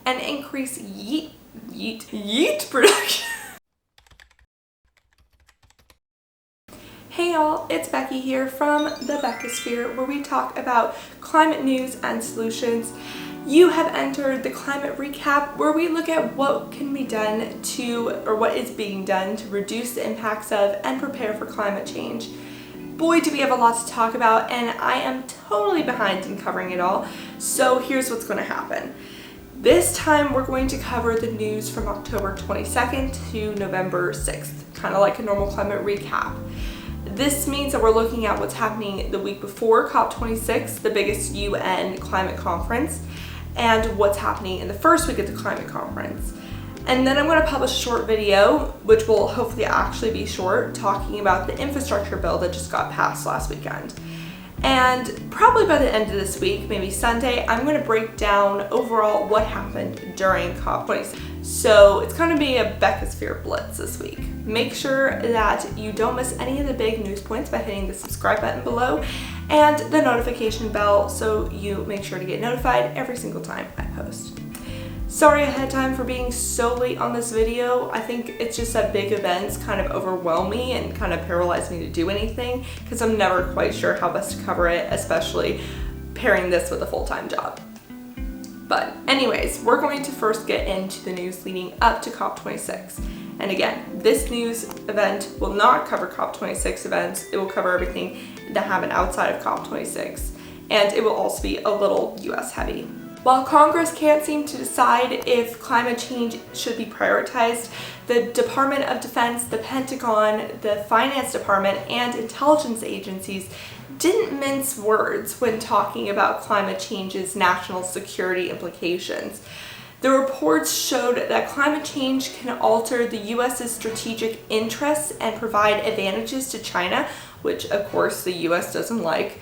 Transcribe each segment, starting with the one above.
and increase yeet production. Hey y'all, it's Becky here from the Beckisphere, where we talk about climate news and solutions. You have entered the climate recap, where we look at what can be done or what is being done to reduce the impacts of and prepare for climate change. Boy, do we have a lot to talk about, and I am totally behind in covering it all, so here's what's going to happen. This time we're going to cover the news from October 22nd to November 6th, kind of like a normal climate recap. This means that we're looking at what's happening the week before COP26, the biggest UN climate conference, and what's happening in the first week of the climate conference. And then I'm going to publish a short video, which will hopefully actually be short, talking about the infrastructure bill that just got passed last weekend. And probably by the end of this week, maybe Sunday, I'm going to break down overall what happened during COP26. So it's going to be a Beckisphere Blitz this week. Make sure that you don't miss any of the big news points by hitting the subscribe button below and the notification bell so you make sure to get notified every single time I post. Sorry ahead of time for being so late on this video. I think it's just that big events kind of overwhelm me and kind of paralyze me to do anything because I'm never quite sure how best to cover it, especially pairing this with a full-time job. But anyways, we're going to first get into the news leading up to COP26. And again, this news event will not cover COP26 events. It will cover everything that happened outside of COP26. And it will also be a little US heavy. While Congress can't seem to decide if climate change should be prioritized, the Department of Defense, the Pentagon, the Finance Department, and intelligence agencies didn't mince words when talking about climate change's national security implications. The reports showed that climate change can alter the US's strategic interests and provide advantages to China, which of course the US doesn't like.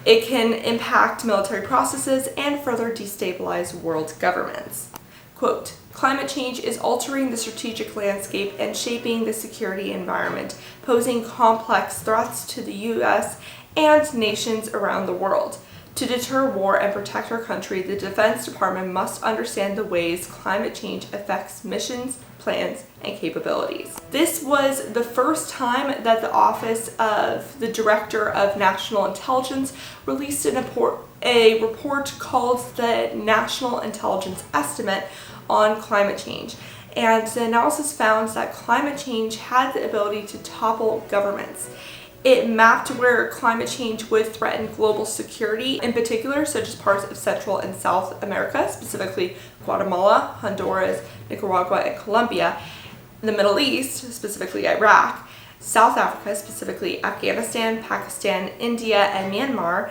It can impact military processes and further destabilize world governments. Quote, "Climate change is altering the strategic landscape and shaping the security environment, posing complex threats to the US and nations around the world. To deter war and protect our country, the Defense Department must understand the ways climate change affects missions, plans, and capabilities." This was the first time that the Office of the Director of National Intelligence released a report called the National Intelligence Estimate on climate change. And the analysis found that climate change had the ability to topple governments. It mapped where climate change would threaten global security, in particular, such as parts of Central and South America, specifically Guatemala, Honduras, Nicaragua, and Colombia, the Middle East, specifically Iraq, South Africa, specifically Afghanistan, Pakistan, India, and Myanmar,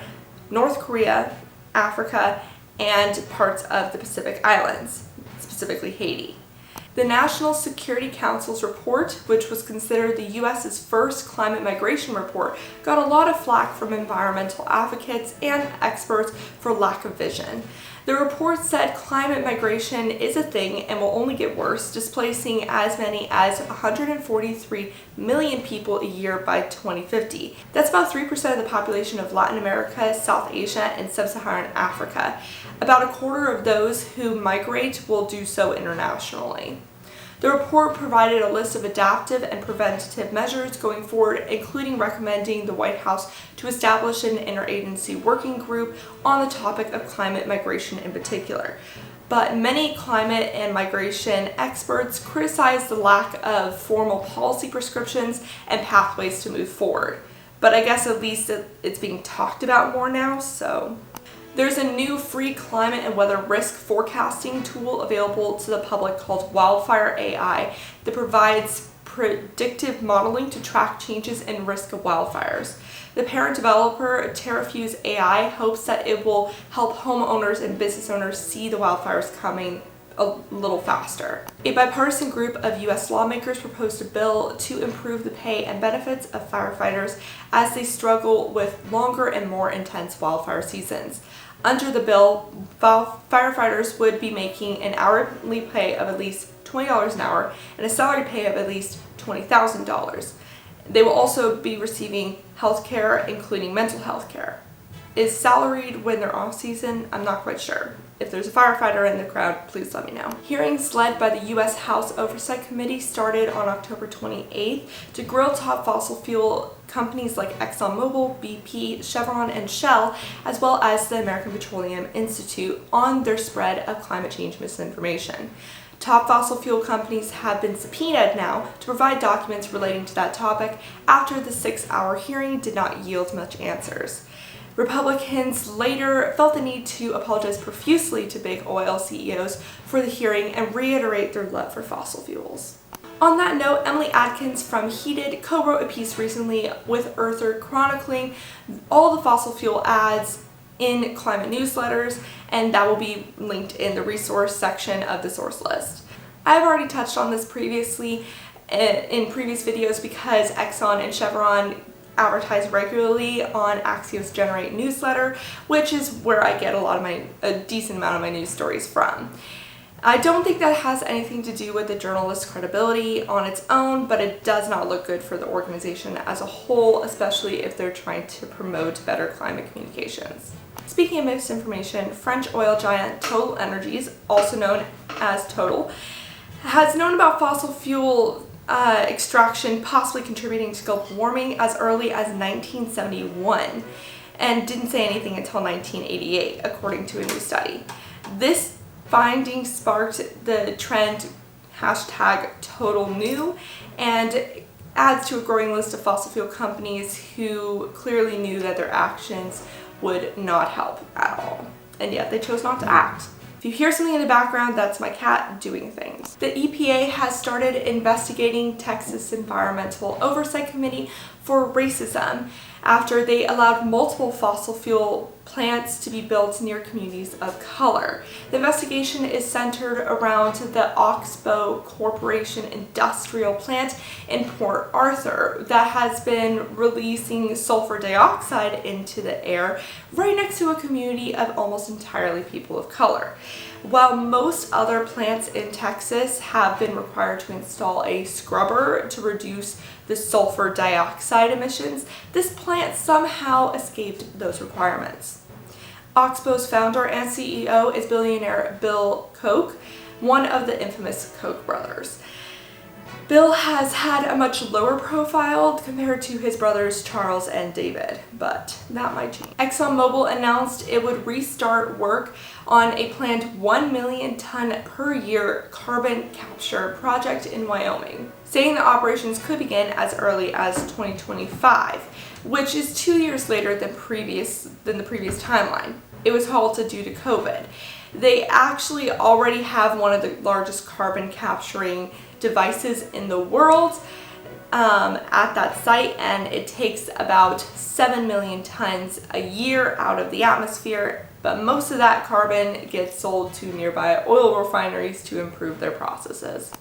North Korea, Africa, and parts of the Pacific Islands, specifically Haiti. The National Security Council's report, which was considered the US's first climate migration report, got a lot of flack from environmental advocates and experts for lack of vision. The report said climate migration is a thing and will only get worse, displacing as many as 143 million people a year by 2050. That's about 3% of the population of Latin America, South Asia, and Sub-Saharan Africa. About a quarter of those who migrate will do so internationally. The report provided a list of adaptive and preventative measures going forward, including recommending the White House to establish an interagency working group on the topic of climate migration in particular. But many climate and migration experts criticize the lack of formal policy prescriptions and pathways to move forward. But I guess at least it's being talked about more now, so. There's a new free climate and weather risk forecasting tool available to the public called Wildfire Ai that provides predictive modeling to track changes in risk of wildfires. The parent developer, Terrafuse AI, hopes that it will help homeowners and business owners see the wildfires coming a little faster. A bipartisan group of U.S. lawmakers proposed a bill to improve the pay and benefits of firefighters as they struggle with longer and more intense wildfire seasons. Under the bill, firefighters would be making an hourly pay of at least $20 an hour and a salary pay of at least $20,000. They will also be receiving health care, including mental health care. is salaried when they're off season. I'm not quite sure. If there's a firefighter in the crowd, please let me know. Hearings led by the U.S. House Oversight Committee started on October 28th to grill top fossil fuel companies like ExxonMobil, BP, Chevron, and Shell, as well as the American Petroleum Institute on their spread of climate change misinformation. Top fossil fuel companies have been subpoenaed now to provide documents relating to that topic after the 6-hour hearing did not yield much answers. Republicans later felt the need to apologize profusely to big oil CEOs for the hearing and reiterate their love for fossil fuels. On that note, Emily Adkins from Heated co-wrote a piece recently with Earther chronicling all the fossil fuel ads in climate newsletters, and that will be linked in the resource section of the source list. I've already touched on this previously in previous videos because Exxon and Chevron advertise regularly on Axios Generate newsletter, which is where I get a decent amount of my news stories from. I don't think that has anything to do with the journalist's credibility on its own, but it does not look good for the organization as a whole, especially if they're trying to promote better climate communications. Speaking of misinformation, French oil giant Total Energies, also known as Total, has known about fossil fuel extraction possibly contributing to global warming as early as 1971 and didn't say anything until 1988, according to a new study. This finding sparked the trend #TotalNew and adds to a growing list of fossil fuel companies who clearly knew that their actions would not help at all, and yet they chose not to act. If you hear something in the background, that's my cat doing things. The EPA has started investigating Texas Environmental Oversight Committee for racism after they allowed multiple fossil fuel plants to be built near communities of color. The investigation is centered around the Oxbow Corporation industrial plant in Port Arthur that has been releasing sulfur dioxide into the air right next to a community of almost entirely people of color. While most other plants in Texas have been required to install a scrubber to reduce the sulfur dioxide emissions, this plant somehow escaped those requirements. Oxbow's founder and CEO is billionaire Bill Koch, one of the infamous Koch brothers. Bill has had a much lower profile compared to his brothers Charles and David, but that might change. ExxonMobil announced it would restart work on a planned 1 million ton per year carbon capture project in Wyoming, saying the operations could begin as early as 2025, which is 2 years later than the previous timeline. It was halted due to COVID. They actually already have one of the largest carbon capturing devices in the world at that site, and it takes about 7 million tons a year out of the atmosphere, but most of that carbon gets sold to nearby oil refineries to improve their processes.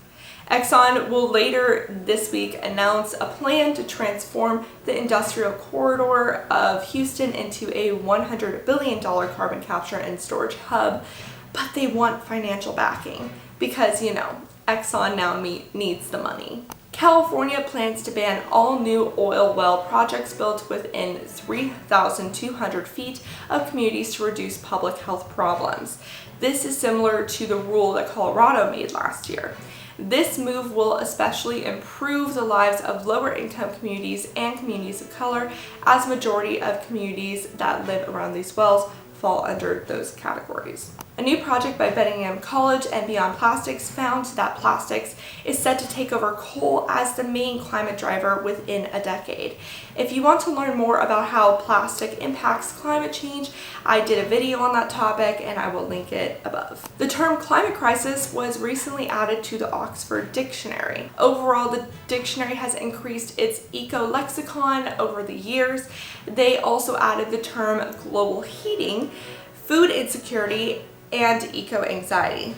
Exxon will later this week announce a plan to transform the industrial corridor of Houston into a $100 billion carbon capture and storage hub, but they want financial backing because, Exxon now needs the money. California plans to ban all new oil well projects built within 3,200 feet of communities to reduce public health problems. This is similar to the rule that Colorado made last year. This move will especially improve the lives of lower income communities and communities of color, as majority of communities that live around these wells fall under those categories. A new project by Bellingham College and Beyond Plastics found that plastics is set to take over coal as the main climate driver within a decade. If you want to learn more about how plastic impacts climate change, I did a video on that topic and I will link it above. The term climate crisis was recently added to the Oxford Dictionary. Overall, the dictionary has increased its eco-lexicon over the years. They also added the term global heating, food insecurity, and eco-anxiety.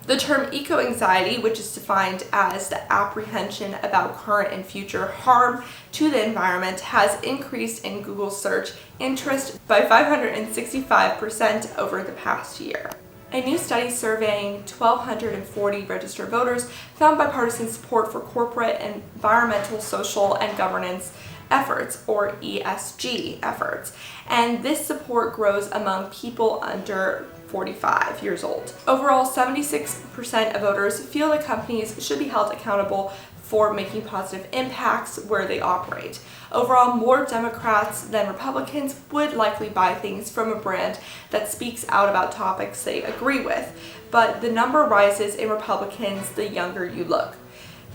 The term eco-anxiety, which is defined as the apprehension about current and future harm to the environment, has increased in Google search interest by 565% over the past year. A new study surveying 1,240 registered voters found bipartisan support for corporate, environmental, social, and governance efforts, or ESG efforts, and this support grows among people under 45 years old. Overall, 76% of voters feel that companies should be held accountable for making positive impacts where they operate. Overall, more Democrats than Republicans would likely buy things from a brand that speaks out about topics they agree with, but the number rises in Republicans the younger you look.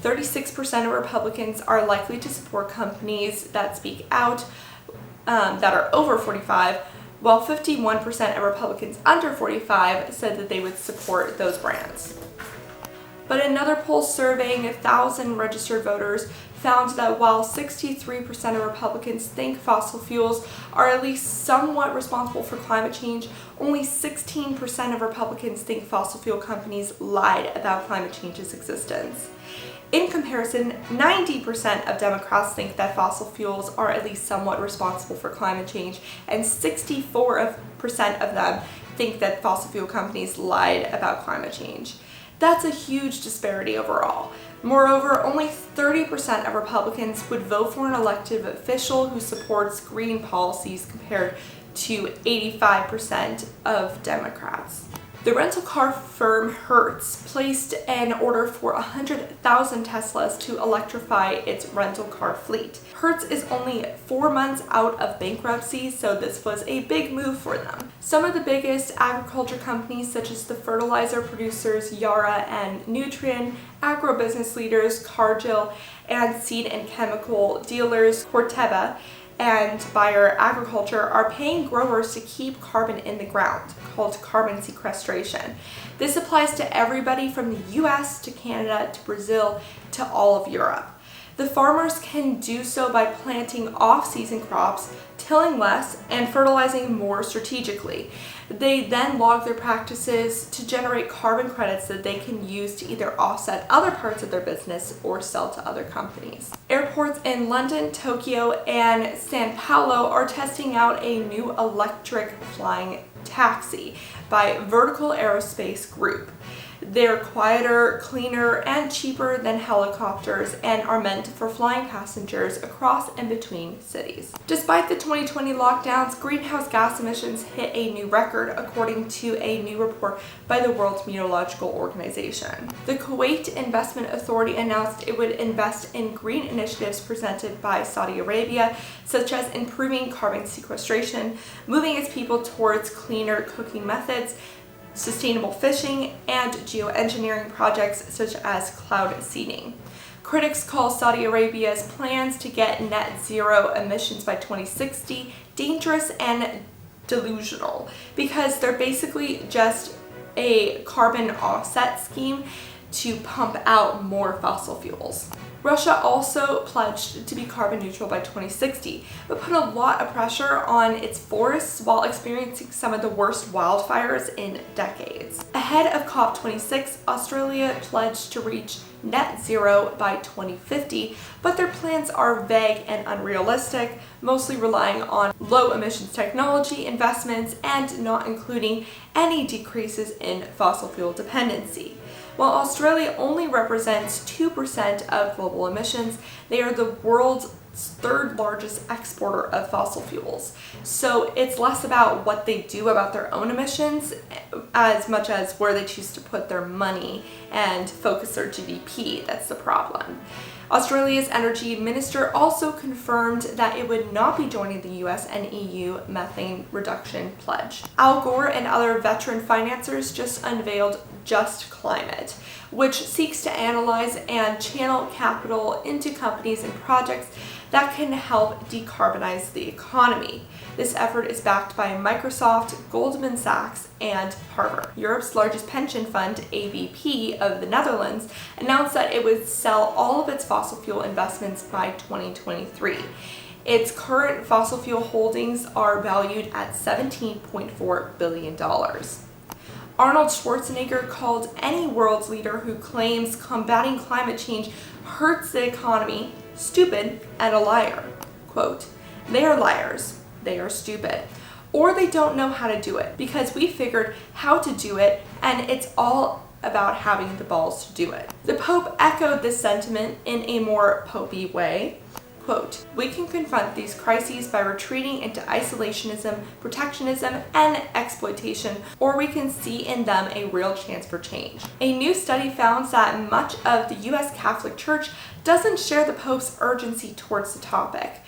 36% of Republicans are likely to support companies that speak out that are over 45, while 51% of Republicans under 45 said that they would support those brands. But another poll surveying 1,000 registered voters found that while 63% of Republicans think fossil fuels are at least somewhat responsible for climate change, only 16% of Republicans think fossil fuel companies lied about climate change's existence. In comparison, 90% of Democrats think that fossil fuels are at least somewhat responsible for climate change, and 64% of them think that fossil fuel companies lied about climate change. That's a huge disparity overall. Moreover, only 30% of Republicans would vote for an elected official who supports green policies compared to 85% of Democrats. The rental car firm Hertz placed an order for 100,000 Teslas to electrify its rental car fleet. Hertz is only 4 months out of bankruptcy, so this was a big move for them. Some of the biggest agriculture companies, such as the fertilizer producers Yara and Nutrien, agribusiness leaders Cargill, and seed and chemical dealers Corteva and Bayer Agriculture, are paying growers to keep carbon in the ground, called carbon sequestration. This applies to everybody from the US to Canada to Brazil to all of Europe. The farmers can do so by planting off-season crops, tilling less, and fertilizing more strategically. They then log their practices to generate carbon credits that they can use to either offset other parts of their business or sell to other companies. Airports in London, Tokyo, and Sao Paulo are testing out a new electric flying taxi by Vertical Aerospace Group. They're quieter, cleaner, and cheaper than helicopters and are meant for flying passengers across and between cities. Despite the 2020 lockdowns, greenhouse gas emissions hit a new record according to a new report by the World Meteorological Organization. The Kuwait Investment Authority announced it would invest in green initiatives presented by Saudi Arabia, such as improving carbon sequestration, moving its people towards cleaner cooking methods, sustainable fishing, and geoengineering projects such as cloud seeding. Critics call Saudi Arabia's plans to get net zero emissions by 2060 dangerous and delusional because they're basically just a carbon offset scheme to pump out more fossil fuels. Russia also pledged to be carbon neutral by 2060, but put a lot of pressure on its forests while experiencing some of the worst wildfires in decades. Ahead of COP26, Australia pledged to reach net zero by 2050, but their plans are vague and unrealistic, mostly relying on low emissions technology investments and not including any decreases in fossil fuel dependency. While Australia only represents 2% of global emissions, they are the world's third largest exporter of fossil fuels. So it's less about what they do about their own emissions as much as where they choose to put their money and focus their GDP that's the problem. Australia's energy minister also confirmed that it would not be joining the US and EU methane reduction pledge. Al Gore and other veteran financiers just unveiled Just Climate, which seeks to analyze and channel capital into companies and projects that can help decarbonize the economy. This effort is backed by Microsoft, Goldman Sachs, and Harvard. Europe's largest pension fund, ABP of the Netherlands, announced that it would sell all of its fossil fuel investments by 2023. Its current fossil fuel holdings are valued at $17.4 billion. Arnold Schwarzenegger called any world's leader who claims combating climate change hurts the economy stupid and a liar. Quote, "They are liars, they are stupid, or they don't know how to do it because we figured how to do it and it's all about having the balls to do it." The Pope echoed this sentiment in a more popey way. Quote, "We can confront these crises by retreating into isolationism, protectionism, and exploitation, or we can see in them a real chance for change." A new study found that much of the U.S. Catholic Church doesn't share the Pope's urgency towards the topic.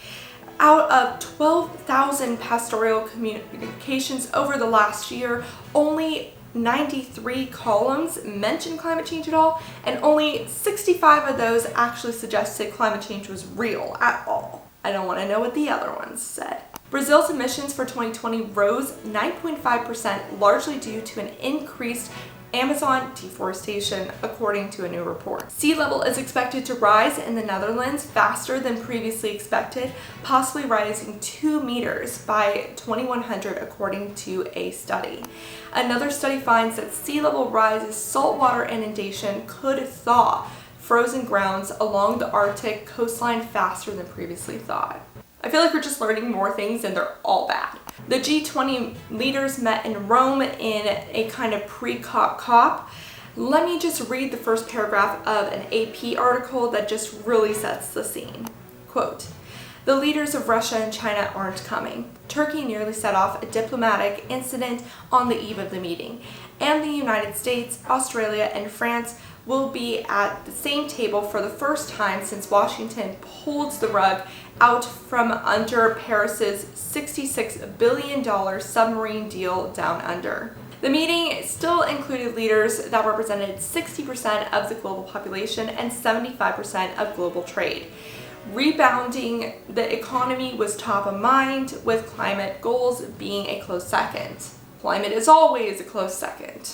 Out of 12,000 pastoral communications over the last year, only 93 columns mention climate change at all, and only 65 of those actually suggested climate change was real at all. I don't want to know what the other ones said. Brazil's emissions for 2020 rose 9.5%, largely due to an increased Amazon deforestation, according to a new report. Sea level is expected to rise in the Netherlands faster than previously expected, possibly rising 2 meters by 2100, according to a study. Another study finds that sea level rises, saltwater inundation could thaw frozen grounds along the Arctic coastline faster than previously thought. I feel like we're just learning more things and they're all bad. The G20 leaders met in Rome in a kind of pre-COP. Let me just read the first paragraph of an AP article that just really sets the scene. Quote, "The leaders of Russia and China aren't coming. Turkey nearly set off a diplomatic incident on the eve of the meeting, and the United States, Australia, and France will be at the same table for the first time since Washington pulled the rug out from under Paris's $66 billion submarine deal down under." The meeting still included leaders that represented 60% of the global population and 75% of global trade. Rebounding the economy was top of mind, with climate goals being a close second. Climate is always a close second.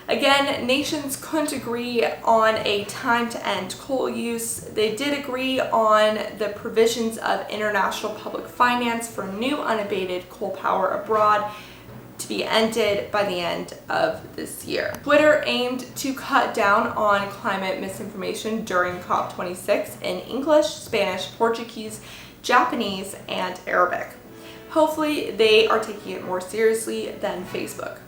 Again, nations couldn't agree on a time to end coal use. They did agree on the provisions of international public finance for new unabated coal power abroad to be ended by the end of this year. Twitter aimed to cut down on climate misinformation during COP26 in English, Spanish, Portuguese, Japanese, and Arabic. Hopefully, they are taking it more seriously than Facebook.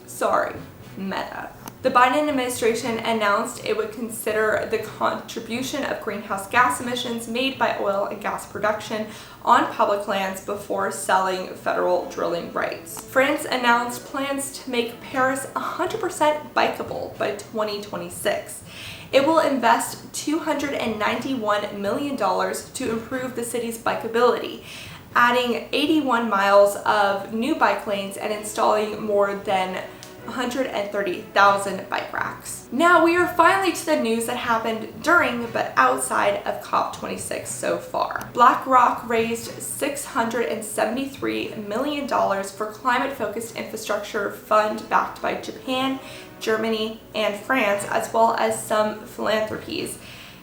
Sorry. Meta. The Biden administration announced it would consider the contribution of greenhouse gas emissions made by oil and gas production on public lands before selling federal drilling rights. France announced plans to make Paris 100% bikeable by 2026. It will invest $291 million to improve the city's bikeability, adding 81 miles of new bike lanes and installing more than 130,000 bike racks. Now we are finally to the news that happened during but outside of COP26 so far. BlackRock raised $673 million for climate-focused infrastructure fund backed by Japan, Germany, and France, as well as some philanthropies,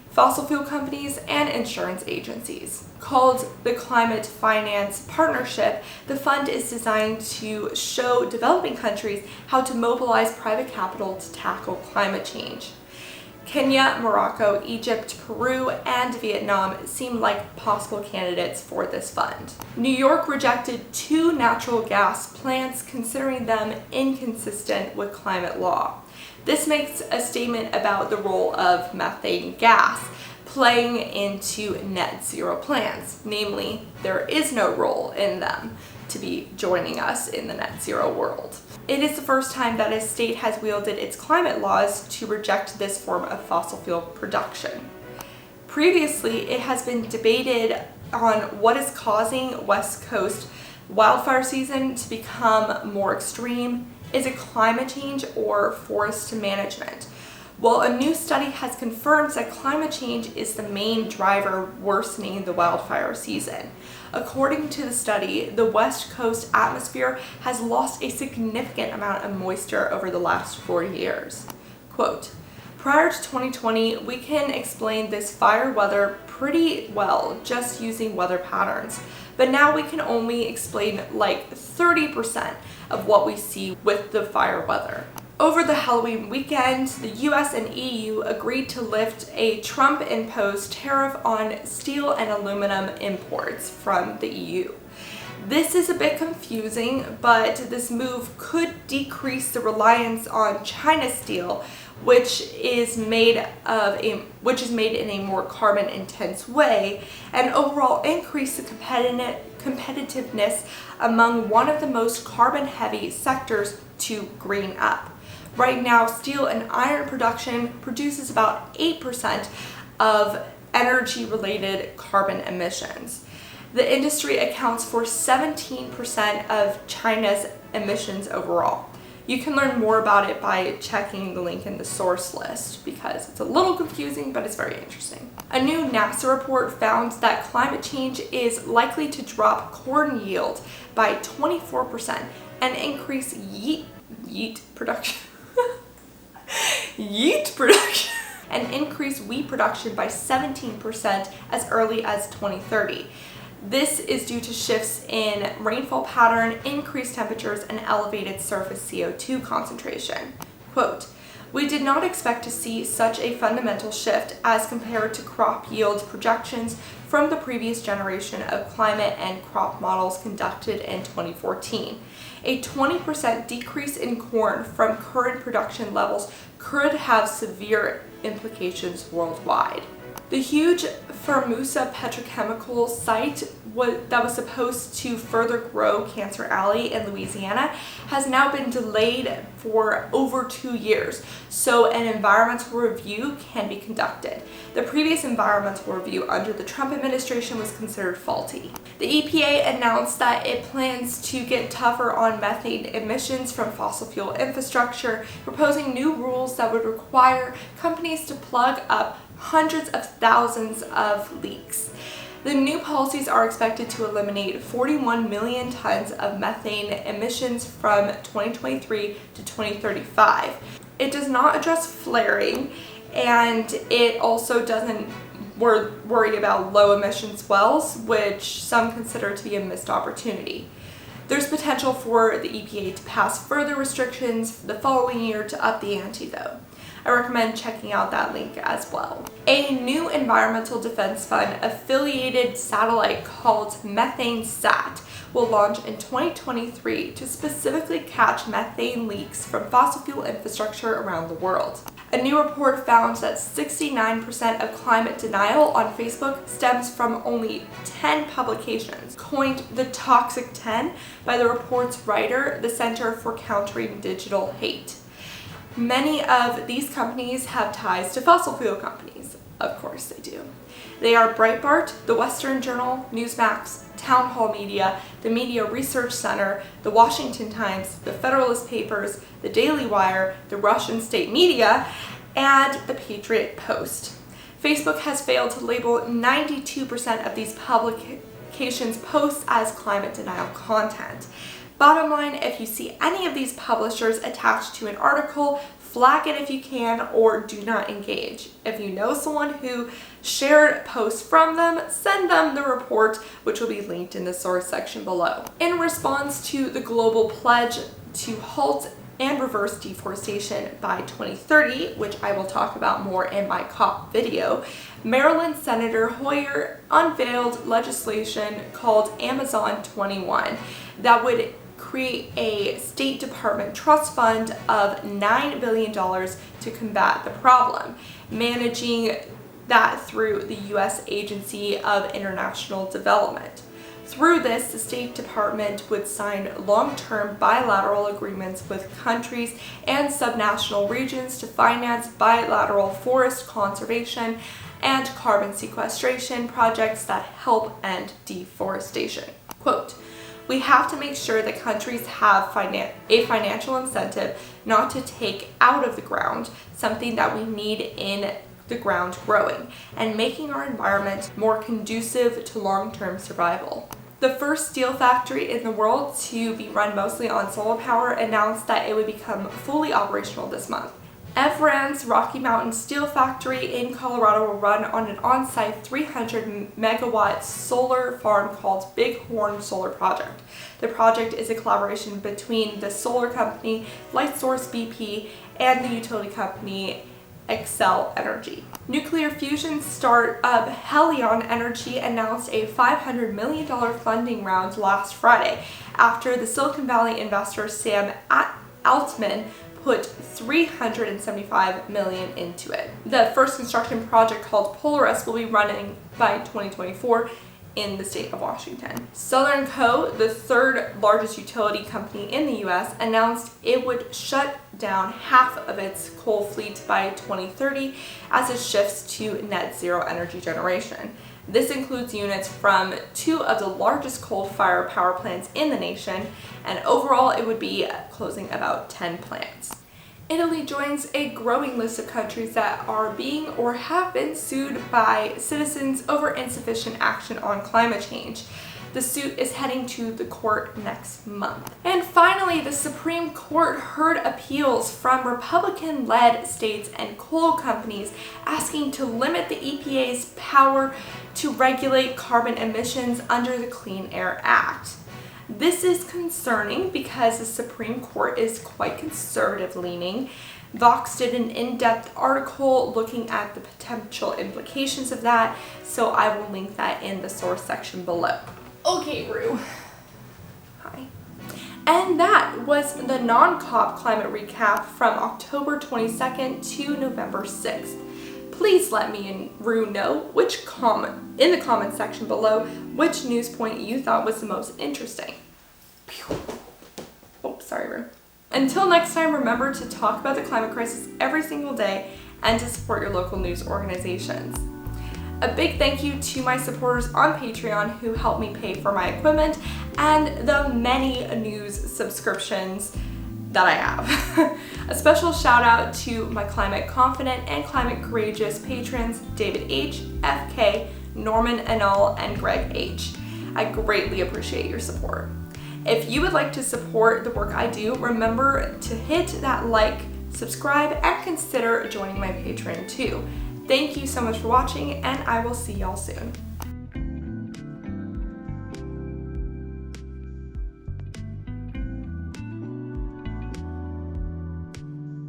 fossil fuel companies, and insurance agencies. Called the Climate Finance Partnership, the fund is designed to show developing countries how to mobilize private capital to tackle climate change. Kenya, Morocco, Egypt, Peru, and Vietnam seem like possible candidates for this fund. New York rejected 2 natural gas plants, considering them inconsistent with climate law. This makes a statement about the role of methane gas playing into net zero plans. Namely, there is no role in them to be joining us in the net zero world. It is the first time that a state has wielded its climate laws to reject this form of fossil fuel production. Previously, it has been debated on what is causing West Coast wildfire season to become more extreme. Is it climate change or forest management? Well, a new study has confirmed that climate change is the main driver worsening the wildfire season. According to the study, the West Coast atmosphere has lost a significant amount of moisture over the last 40 years. Quote, "Prior to 2020, we can explain this fire weather pretty well just using weather patterns, but now we can only explain like 30% of what we see with the fire weather." Over the Halloween weekend, the US and EU agreed to lift a Trump-imposed tariff on steel and aluminum imports from the EU. This is a bit confusing, but this move could decrease the reliance on China steel, which is made in a more carbon intense way, and overall increase the competitiveness among one of the most carbon heavy sectors to green up. Right now, steel and iron production produces about 8% of energy-related carbon emissions. The industry accounts for 17% of China's emissions overall. You can learn more about it by checking the link in the source list because it's a little confusing, but it's very interesting. A new NASA report found that climate change is likely to drop corn yield by 24% and increase yeast production. And increase wheat production by 17% as early as 2030. This is due to shifts in rainfall pattern, increased temperatures, and elevated surface CO2 concentration. Quote, "We did not expect to see such a fundamental shift as compared to crop yield projections from the previous generation of climate and crop models conducted in 2014. A 20% decrease in corn from current production levels could have severe implications worldwide." The huge Formosa petrochemical site that was supposed to further grow Cancer Alley in Louisiana has now been delayed for over 2 years, so an environmental review can be conducted. The previous environmental review under the Trump administration was considered faulty. The EPA announced that it plans to get tougher on methane emissions from fossil fuel infrastructure, proposing new rules that would require companies to plug up hundreds of thousands of leaks. The new policies are expected to eliminate 41 million tons of methane emissions from 2023 to 2035. It does not address flaring, and it also doesn't worry about low emissions wells, which some consider to be a missed opportunity. There's potential for the EPA to pass further restrictions the following year to up the ante though. I recommend checking out that link as well. A new environmental defense fund affiliated satellite called MethaneSat will launch in 2023 to specifically catch methane leaks from fossil fuel infrastructure around the world. A new report found that 69% of climate denial on Facebook stems from only 10 publications, coined the Toxic 10 by the report's writer, the Center for Countering Digital Hate. Many of these companies have ties to fossil fuel companies. Of course they do. They are Breitbart, the Western Journal, Newsmax, Town Hall Media, the Media Research Center, the Washington Times, the Federalist Papers, the Daily Wire, the Russian State Media, and the Patriot Post. Facebook has failed to label 92% of these publications' posts as climate denial content. Bottom line, if you see any of these publishers attached to an article, flag it if you can, or do not engage. If you know someone who shared posts from them, send them the report, which will be linked in the source section below. In response to the global pledge to halt and reverse deforestation by 2030, which I will talk about more in my COP video, Maryland Senator Hoyer unveiled legislation called Amazon 21 that would create a State Department trust fund of $9 billion to combat the problem, managing that through the U.S. Agency of International Development. Through this, the State Department would sign long-term bilateral agreements with countries and subnational regions to finance bilateral forest conservation and carbon sequestration projects that help end deforestation. Quote, "We have to make sure that countries have a financial incentive not to take out of the ground something that we need in the ground growing, and making our environment more conducive to long-term survival." The first steel factory in the world to be run mostly on solar power announced that it would become fully operational this month. Evran's Rocky Mountain Steel Factory in Colorado will run on an on-site 300 megawatt solar farm called Bighorn Solar Project. The project is a collaboration between the solar company Lightsource BP and the utility company Xcel Energy. Nuclear fusion startup Helion Energy announced a $500 million funding round last Friday after the Silicon Valley investor Sam Altman put $375 million into it. The first construction project, called Polaris, will be running by 2024 in the state of Washington. Southern Co., the third largest utility company in the US, announced it would shut down half of its coal fleet by 2030 as it shifts to net zero energy generation. This includes units from 2 of the largest coal-fired power plants in the nation, and overall it would be closing about 10 plants. Italy joins a growing list of countries that are being or have been sued by citizens over insufficient action on climate change. The suit is heading to the court next month. And finally, the Supreme Court heard appeals from Republican-led states and coal companies asking to limit the EPA's power to regulate carbon emissions under the Clean Air Act. This is concerning because the Supreme Court is quite conservative leaning. Vox did an in-depth article looking at the potential implications of that, so I will link that in the source section below. Okay, Rue. Hi. And that was the non-COP climate recap from October 22nd to November 6th. Please let me and Rue know in the comment section below which news point you thought was the most interesting. Oh, sorry, Rue. Until next time, remember to talk about the climate crisis every single day and to support your local news organizations. A big thank you to my supporters on Patreon who help me pay for my equipment and the many news subscriptions that I have. A special shout out to my climate confident and climate courageous patrons, David H., FK, Norman Anal, and Greg H. I greatly appreciate your support. If you would like to support the work I do, remember to hit that like, subscribe, and consider joining my Patreon too. Thank you so much for watching, and I will see y'all soon.